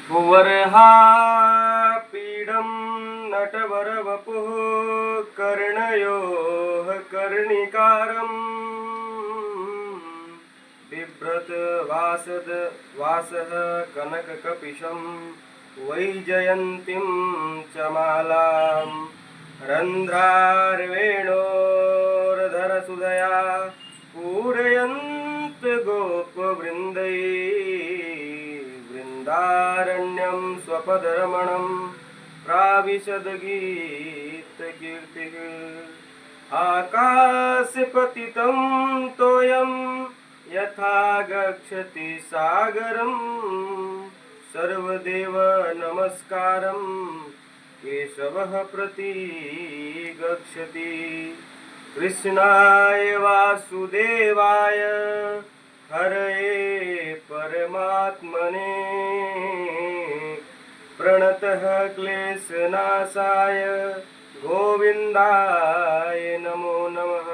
कुवरहा पीडं नटवरवपुः कर्णयोः कर्णिकारम् बिभ्रत वासः कनककपिशं वैजयन्तीं च मालां रन्ध्रार्वेणोर्धरसुधया पूरयन्त गोपवृन्दैः वृन्दारण्यं स्वपदरमणं प्राविशद्गीतकीर्तिः आकाशपतितं तोयं यथा गच्छति सागरं सर्वदेव नमस्कारं केशवः प्रतिगच्छति कृष्णाय वासुदेवाय हरये परमात्मने प्रणतः क्लेशनाशाय गोविन्दाय नमो नमः।